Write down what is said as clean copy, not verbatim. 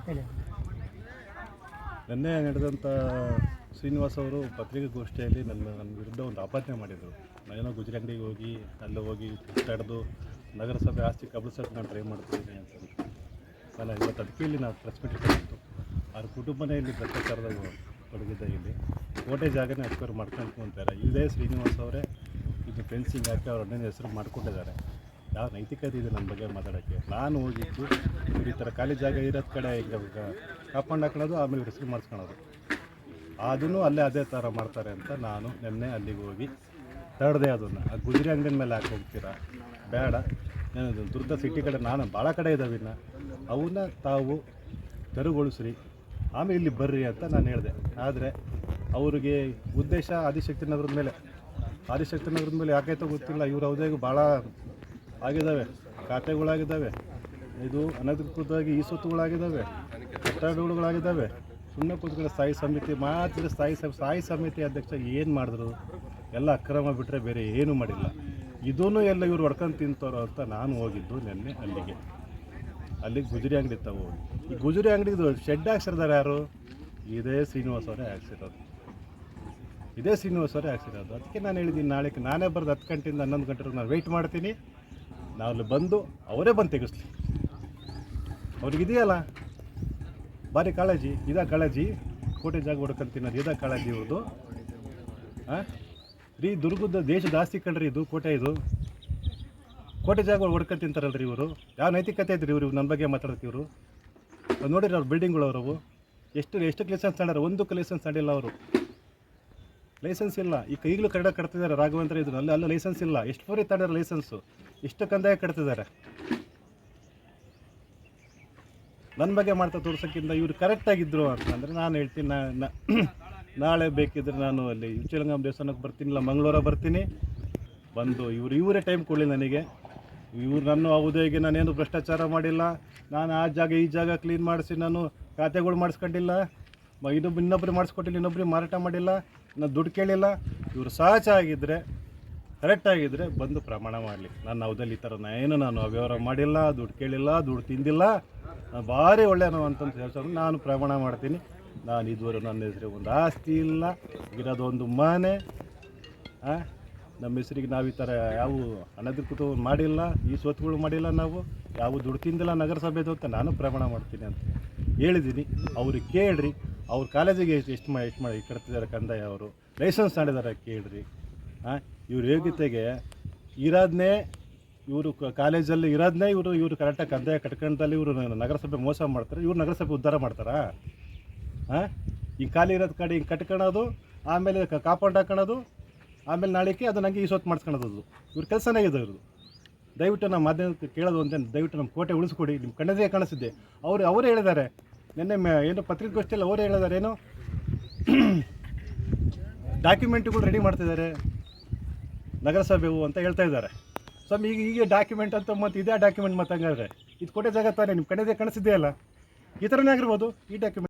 ಹೇಳಿ. ನಿನ್ನೆ ನಡೆದಂಥ ಶ್ರೀನಿವಾಸ್ ಅವರು ಪತ್ರಿಕಾಗೋಷ್ಠಿಯಲ್ಲಿ ನನ್ನ ವಿರುದ್ಧ ಒಂದು ಆಪಾದನೆ ಮಾಡಿದರು. ನಾನೇನೋ ಗುಜರಿ ಅಂಗಡಿಗೆ ಹೋಗಿ ಅಲ್ಲಿ ಹೋಗಿ ತಡೆದು ನಗರಸಭೆ ಆಸ್ತಿ ಕಬಳಿಸೋಕೆ ನಾನು ಟ್ರೈ ಮಾಡ್ತಿದ್ದೀನಿ ಅಂತ. ನಾನು ಇವತ್ತು ಅದಕ್ಕೆ ಇಲ್ಲಿ ನಾವು ಪ್ರೆಸ್ ಮೀಟ್ ಇಟ್ಟು ಅವ್ರ ಕುಟುಂಬನೇ ಇಲ್ಲಿ ಭ್ರಷ್ಟಾಚಾರದಾಗ ತೊಡಗಿದ್ದ. ಇಲ್ಲಿ ಕೋಟೆ ಜಾಗನೇ ಅಕ್ವೈರ್ ಮಾಡ್ಕೊಂತಾರೆ. ಇದೇ ಶ್ರೀನಿವಾಸ್ ಅವರೇ ಇದು ಫೆನ್ಸಿಂಗ್ ಹಾಕಿ ಅವ್ರ ಅಣ್ಣನ ಹೆಸರು ಮಾಡ್ಕೊಂಡಿದ್ದಾರೆ. ಯಾವ ನೈತಿಕತೆ ಇದೆ ನನ್ನ ಬಗ್ಗೆ ಮಾತಾಡೋಕ್ಕೆ? ನಾನು ಹೋಗಿದ್ದು ಈ ಥರ ಖಾಲಿ ಜಾಗ ಇರೋದು ಕಡೆ ಈಗ ಕಾಂಪೌಂಡ್ ಹಾಕೊಳ್ಳೋದು, ಆಮೇಲೆ ಹೆಸರು ಮಾಡಿಸ್ಕೊಳ್ಳೋದು, ಅದನ್ನು ಅಲ್ಲೇ ಅದೇ ಥರ ಮಾಡ್ತಾರೆ ಅಂತ ನಾನು ನಿನ್ನೆ ಅಲ್ಲಿಗೆ ಹೋಗಿ ತಡೆದೆ. ಅದನ್ನು ಆ ಗುಜರಿ ಅಂಗಡಿ ಮೇಲೆ ಹಾಕಿ ಹೋಗ್ತೀರಾ, ಬೇಡ, ನಾನು ದುರ್ಗ ಸಿಟಿ ಕಡೆ ನಾನು ಭಾಳ ಕಡೆ ಇದ್ದಾವೆ, ಇನ್ನು ಅವನ್ನ ತಾವು ತೆರವುಗೊಳಿಸ್ರಿ, ಆಮೇಲೆ ಇಲ್ಲಿ ಬರ್ರಿ ಅಂತ ನಾನು ಹೇಳಿದೆ. ಆದರೆ ಅವ್ರಿಗೆ ಉದ್ದೇಶ ಆದಿಶಕ್ತಿನಗರದ ಮೇಲೆ ಯಾಕೈತೋ ಗೊತ್ತಿಲ್ಲ. ಇವ್ರು ಅವಧಿಯಾಗಿ ಭಾಳ ಆಗಿದ್ದಾವೆ, ಖಾತೆಗಳಾಗಿದ್ದಾವೆ, ಇದು ಅನಧಿಕೃತವಾಗಿ ಈ ಸ್ವತ್ತುಗಳಾಗಿದ್ದಾವೆ, ಕಟ್ಟಡಗಳಾಗಿದ್ದಾವೆ. ಸುಮ್ಮನೆ ಕೂತ್ಕೊಂಡು ಸ್ಥಾಯಿ ಸಮಿತಿ ಮಾತ್ರ ಸ್ಥಾಯಿ ಸಮಿತಿ ಅಧ್ಯಕ್ಷ ಏನು ಮಾಡಿದ್ರು? ಎಲ್ಲ ಅಕ್ರಮ ಬಿಟ್ಟರೆ ಬೇರೆ ಏನೂ ಮಾಡಿಲ್ಲ. ಇದೂ ಎಲ್ಲ ಇವ್ರು ಹೊಡ್ಕೊಂಡು ತಿಂತಾರೋ ಅಂತ ನಾನು ಹೋಗಿದ್ದು ನಿನ್ನೆ ಅಲ್ಲಿಗೆ ಗುಜರಿ ಅಂಗಡಿ ಹೋಗಿ. ಈ ಗುಜರಿ ಅಂಗಡಿದು ಶೆಡ್ ಹಾಕ್ಸಿರ್ತಾರೆ ಯಾರು? ಇದೇ ಶ್ರೀನಿವಾಸ್ ಅವರೇ ಹಾಕ್ಸಿರೋದು. ಅದಕ್ಕೆ ನಾನು ಹೇಳಿದ್ದೀನಿ, ನಾಳೆ ನಾನೇ ಬರೋದು 10 ಗಂಟೆಯಿಂದ 11 ಗಂಟೆವರೆಗೆ ನಾನು ವೆಯ್ಟ್ ಮಾಡ್ತೀನಿ. ನಾವು ಅಲ್ಲಿ ಬಂದು ಅವರೇ ಬಂದು ತೆಗಿಸ್ಲಿ. ಅವ್ರಿಗಿದೆಯಲ್ಲ ಭಾರಿ ಕಾಳಜಿ, ಕಾಳಜಿ ಕೋಟೆ ಜಾಗ ಹೊಡ್ಕೊಂತಿನ್ನೋದು ಇದಾ ಕಾಳಜಿ ಇವ್ರದ್ದು? ರೀ ದುರ್ಗದ ದೇಶದ ಆಸ್ತಿ ಕಣ್ರಿ ಇದು, ಕೋಟೆ ಜಾಗ ಹೊಡ್ಕೊಂಡು ತಿಂತಾರಲ್ರಿ ಇವರು. ಯಾವ ನೈತಿಕತೆ ಇದ್ರಿ ಇವರು ನನ್ನ ಬಗ್ಗೆ ಮಾತಾಡೋಕ್ಕೆ? ಇವರು ನೋಡಿರಿ ಅವ್ರು ಬಿಲ್ಡಿಂಗ್ಗಳು ಅವರು ಎಷ್ಟು ಲೈಸೆನ್ಸ್ ತಗೊಂಡಾರೆ? ಒಂದಕ್ಕೆ ಲೈಸೆನ್ಸ್ ತಗೊಂಡಿಲ್ಲ ಅವರು. ಲೈಸೆನ್ಸ್ ಇಲ್ಲ. ಈಗಲೂ ಕನ್ನಡ ಕಟ್ತಿದ್ದಾರೆ ರಾಘವೇಂದ್ರ ಇದ್ರು, ಅಲ್ಲ ಲೈಸೆನ್ಸ್ ಇಲ್ಲ. ಎಷ್ಟು ಫೋರಿ ತಗೊಂಡಾರೆ ಲೈಸೆನ್ಸು? ಎಷ್ಟು ಕಂದಾಯ ಕಟ್ತಿದ್ದಾರೆ? ನನ್ನ ಬಗ್ಗೆ ಮಾಡ್ತಾ ತೋರ್ಸೋಕ್ಕಿಂತ ಇವರು ಕರೆಕ್ಟಾಗಿದ್ದರು ಅಂತಂದರೆ ನಾನು ಹೇಳ್ತೀನಿ, ನಾಳೆ ಬೇಕಿದ್ರೆ ನಾನು ಅಲ್ಲಿ ಉಚ್ಚಲಂಗಮ್ಮ ದೇವಸ್ಥಾನಕ್ಕೆ ಬರ್ತೀನಿ, ಇಲ್ಲ ಮಂಗಳವಾರ ಬರ್ತೀನಿ. ಬಂದು ಇವರೇ ಟೈಮ್ ಕೊಡಲಿ ನನಗೆ. ನನ್ನ ಅವಧಿಗೆ ನಾನೇನು ಭ್ರಷ್ಟಾಚಾರ ಮಾಡಿಲ್ಲ. ನಾನು ಆ ಜಾಗ ಈ ಜಾಗ ಕ್ಲೀನ್ ಮಾಡಿಸಿ ನಾನು ಖಾತೆಗಳು ಮಾಡಿಸ್ಕೊಂಡಿಲ್ಲ, ಇನ್ನೊಬ್ಬರು ಮಾಡಿಸ್ಕೊಟ್ಟಿಲ್ಲ, ಇನ್ನೊಬ್ಬರಿಗೆ ಮಾರಾಟ ಮಾಡಿಲ್ಲ, ನಾನು ದುಡ್ಡು ಕೇಳಿಲ್ಲ. ಇವರು ಸಹಜ ಆಗಿದ್ದರೆ, ಕರೆಕ್ಟಾಗಿದ್ದರೆ ಬಂದು ಪ್ರಮಾಣ ಮಾಡಲಿ. ನನ್ನ ಅವಧಿಯಲ್ಲಿ ಈ ಥರ ನಾನು ಅವ್ಯವಹಾರ ಮಾಡಿಲ್ಲ, ದುಡ್ಡು ಕೇಳಿಲ್ಲ, ದುಡ್ಡು ತಿಂದಿಲ್ಲ, ನಾನು ಭಾರಿ ಒಳ್ಳೆಯನು ಅಂತಂದು ಹೇಳ್ತಾರೆ. ನಾನು ಪ್ರಮಾಣ ಮಾಡ್ತೀನಿ. ನಾನು ಇದುವರೆಗೂ ನನ್ನ ಹೆಸರಿಗೆ ಒಂದು ಆಸ್ತಿ ಇಲ್ಲ, ಇರೋದು ಒಂದು ಮನೆ. ನಮ್ಮ ಹೆಸರಿಗೆ ನಾವು ಈ ಥರ ಯಾವ ಅನಧಿಕೃತ ಮಾಡಿಲ್ಲ, ಈ ಸ್ವತ್ತುಗಳು ಮಾಡಿಲ್ಲ, ನಾವು ಯಾವ ದುಡ್ಡು ತಿಂದಿಲ್ಲ ನಗರಸಭೆದು ಅಂತ ನಾನು ಪ್ರಮಾಣ ಮಾಡ್ತೀನಿ ಅಂತ ಹೇಳಿದ್ದೀನಿ. ಅವ್ರಿಗೆ ಕೇಳ್ರಿ, ಅವ್ರ ಕಾಲೇಜಿಗೆ ಎಷ್ಟು ಮಾಡಿ ಕಟ್ತಿದ್ದಾರೆ ಕಂದಾಯ, ಅವರು ಲೈಸೆನ್ಸ್ ಮಾಡಿದ್ದಾರೆ ಕೇಳ್ರಿ. ಇವ್ರ ಯೋಗ್ಯತೆಗೆ ಇರೋದನ್ನೇ ಇವರು ಕಾಲೇಜಲ್ಲಿ ಇರೋದನ್ನೇ ಇವರು ಕರೆಕ್ಟಾಗಿ ಕಂದಾಯ ಕಟ್ಕೊಂಡಲ್ಲಿ ಇವರು ನಗರಸಭೆ ಮೋಸ ಮಾಡ್ತಾರೆ. ಇವ್ರು ನಗರಸಭೆ ಉದ್ಧಾರ ಮಾಡ್ತಾರಾ? ಹಿಂಗೆ ಖಾಲಿ ಇರೋದು ಕಡೆ ಹಿಂಗೆ ಕಟ್ಕೊಳ್ಳೋದು, ಆಮೇಲೆ ಕಾಂಪೌಂಡ್ ಹಾಕೊಳ್ಳೋದು, ಆಮೇಲೆ ನಾಳೆಗೆ ಅದು ನನಗೆ ಈ ಸ್ವತ್ತು ಮಾಡಿಸ್ಕೊಳ್ಳೋದು ಇವ್ರ ಕೆಲಸನೇ ಇದೆ ಇವ್ರದ್ದು. ದಯವಿಟ್ಟು ನಮ್ಮ ಮಾಧ್ಯಮಕ್ಕೆ ಕೇಳೋದು ಒಂದೇ, ದಯವಿಟ್ಟು ನಮ್ಮ ಕೋಟೆ ಉಳಿಸ್ಕೊಡಿ. ನಿಮ್ಮ ಕಣ್ಣದೇ ಕಾಣಿಸಿದ್ದೆ. ಅವರೇ ಹೇಳಿದ್ದಾರೆ ನಿನ್ನೆ ಏನು ಪತ್ರಿಕಾಗೋಷ್ಠಿಯಲ್ಲಿ ಅವರೇ ಹೇಳಿದ್ದಾರೆ, ಏನು ಡಾಕ್ಯುಮೆಂಟ್ಗಳು ರೆಡಿ ಮಾಡ್ತಿದ್ದಾರೆ ನಗರಸಭೆವು ಅಂತ ಹೇಳ್ತಾ ಇದ್ದಾರೆ. ಸ್ವಾಮಿ ಈಗ ಡಾಕ್ಯುಮೆಂಟ್ ಅಂತ ಮತ್ತು ಇದೇ ಡಾಕ್ಯುಮೆಂಟ್ ಮತ್ತು ಹಂಗಾದ್ರೆ ಇದು ಕೋಟೆ ಜಾಗ ತಾನೇ, ನಿಮ್ಮ ಕಣ್ಣದೇ ಕಾಣಿಸಿದೆಯಲ್ಲ, ಈ ಥರನೇ ಆಗಿರ್ಬೋದು ಈ ಡಾಕ್ಯುಮೆಂಟ್.